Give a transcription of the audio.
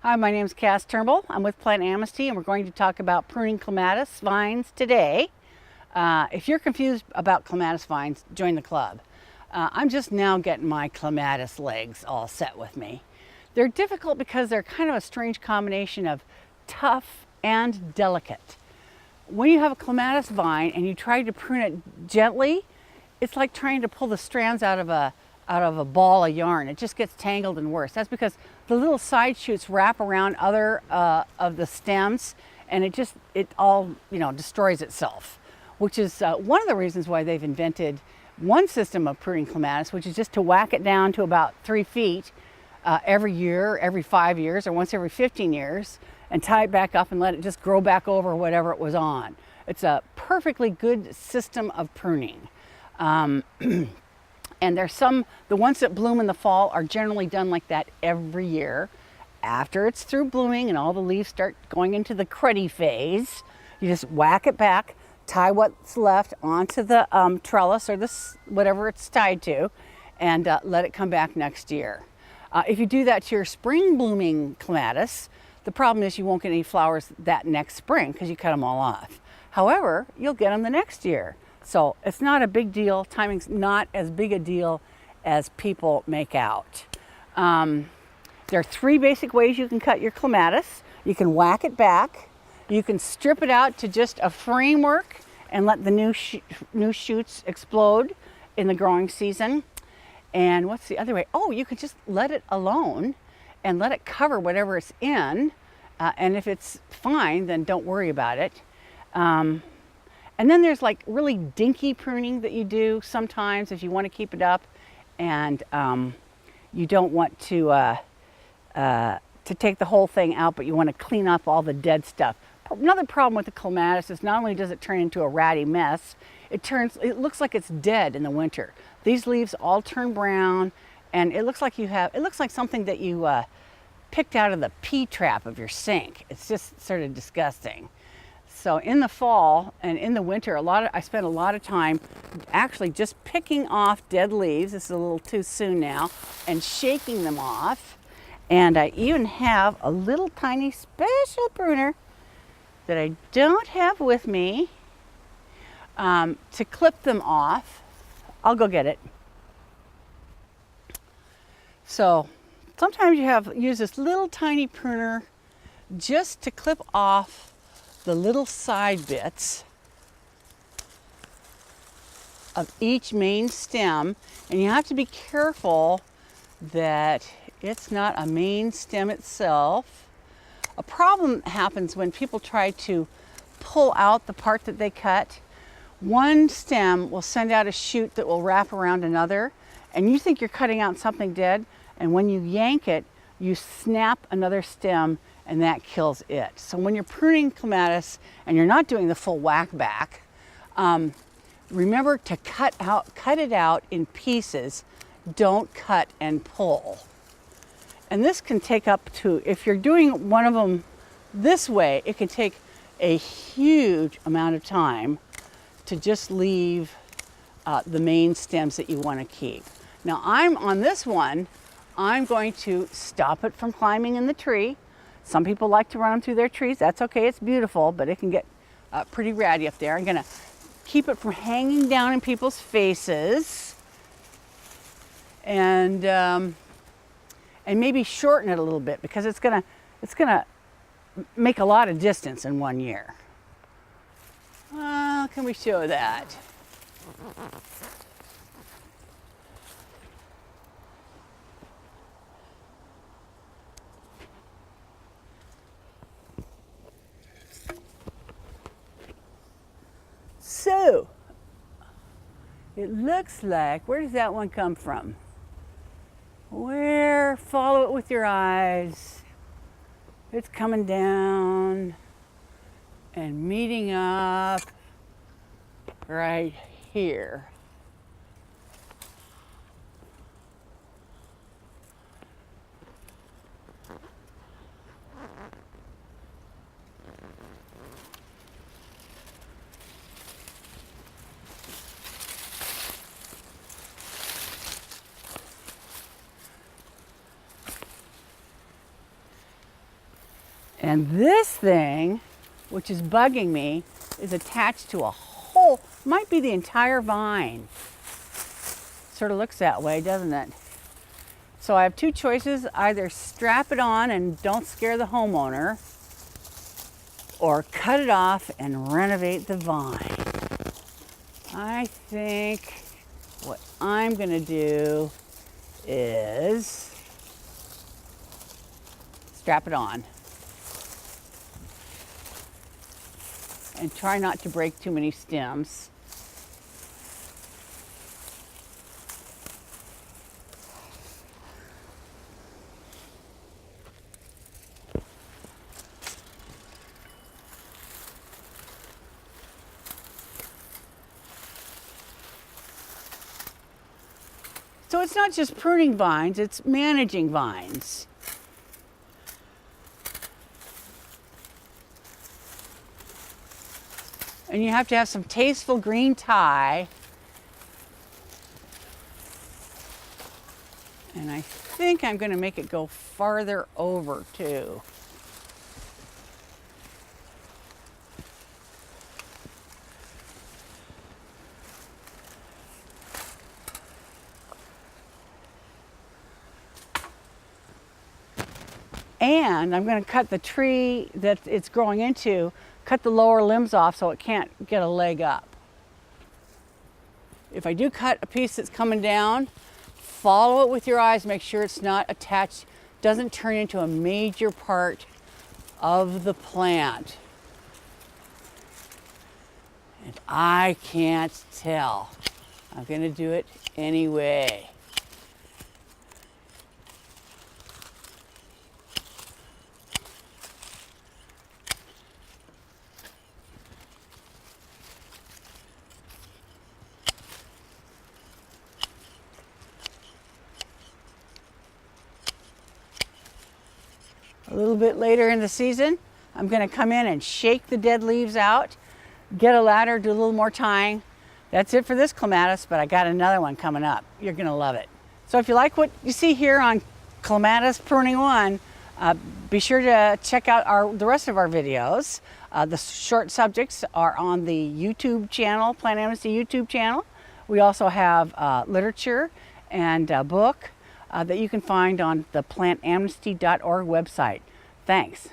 Hi, my name is Cass Turnbull. I'm with Plant Amnesty, and we're going to talk about pruning clematis vines today. If you're confused about clematis vines, join the club. I'm just now getting my clematis legs all set with me. They're difficult because they're kind of a strange combination of tough and delicate. When you have a clematis vine and you try to prune it gently, it's like trying to pull the strands out of a ball of yarn. It just gets tangled and worse. That's because the little side shoots wrap around other of the stems, and it all destroys itself, which is one of the reasons why they've invented one system of pruning clematis, which is just to whack it down to about 3 feet every year, every 5 years, or once every 15 years, and tie it back up and let it just grow back over whatever it was on. It's a perfectly good system of pruning. And the ones that bloom in the fall are generally done like that every year. After it's through blooming and all the leaves start going into the cruddy phase, you just whack it back, tie what's left onto the trellis or whatever it's tied to, and let it come back next year. If you do that to your spring blooming clematis, the problem is you won't get any flowers that next spring because you cut them all off. However, you'll get them the next year. So it's not a big deal. Timing's not as big a deal as people make out. There are 3 basic ways you can cut your clematis. You can whack it back. You can strip it out to just a framework and let the new shoots explode in the growing season. And what's the other way? Oh, you could just let it alone and let it cover whatever it's in. And if it's fine, then don't worry about it. And then there's like really dinky pruning that you do sometimes if you want to keep it up and you don't want to take the whole thing out, but you want to clean up all the dead stuff. Another problem with the clematis is not only does it turn into a ratty mess, it looks like it's dead in the winter. These leaves all turn brown, and it looks like something that you picked out of the pea trap of your sink. It's just sort of disgusting. So in the fall and in the winter, I spend a lot of time actually just picking off dead leaves. This is a little too soon now, and shaking them off. And I even have a little tiny special pruner that I don't have with me to clip them off. I'll go get it. So sometimes you use this little tiny pruner just to clip off the little side bits of each main stem, and you have to be careful that it's not a main stem itself. A problem happens when people try to pull out the part that they cut. One stem will send out a shoot that will wrap around another, and you think you're cutting out something dead, and when you yank it, you snap another stem, and that kills it. So when you're pruning clematis and you're not doing the full whack back, remember to cut it out in pieces. Don't cut and pull. And this can take up to, if you're doing one of them this way, it can take a huge amount of time to just leave the main stems that you want to keep. Now on this one, I'm going to stop it from climbing in the tree. Some people like to run them through their trees. That's okay, it's beautiful, but it can get pretty ratty up there. I'm gonna keep it from hanging down in people's faces and maybe shorten it a little bit because it's gonna make a lot of distance in 1 year. Can we show that? So, it looks like, where does that one come from? Follow it with your eyes. It's coming down and meeting up right here. And this thing, which is bugging me, is attached to a whole, might be the entire vine. Sort of looks that way, doesn't it? So I have two choices: either strap it on and don't scare the homeowner, or cut it off and renovate the vine. I think what I'm gonna do is strap it on and try not to break too many stems. So it's not just pruning vines, it's managing vines. And you have to have some tasteful green tie. And I think I'm going to make it go farther over too. And I'm going to cut the tree that it's growing into, cut the lower limbs off so it can't get a leg up. If I do cut a piece that's coming down, follow it with your eyes, make sure it's not attached, doesn't turn into a major part of the plant. And I can't tell. I'm going to do it anyway. A little bit later in the season, I'm going to come in and shake the dead leaves out, get a ladder, do a little more tying. That's it for this clematis, but I got another one coming up. You're going to love it. So if you like what you see here on Clematis Pruning 1, be sure to check out the rest of our videos. The short subjects are on the YouTube channel, Plant Amnesty YouTube channel. We also have literature and a book that you can find on the plantamnesty.org website. Thanks.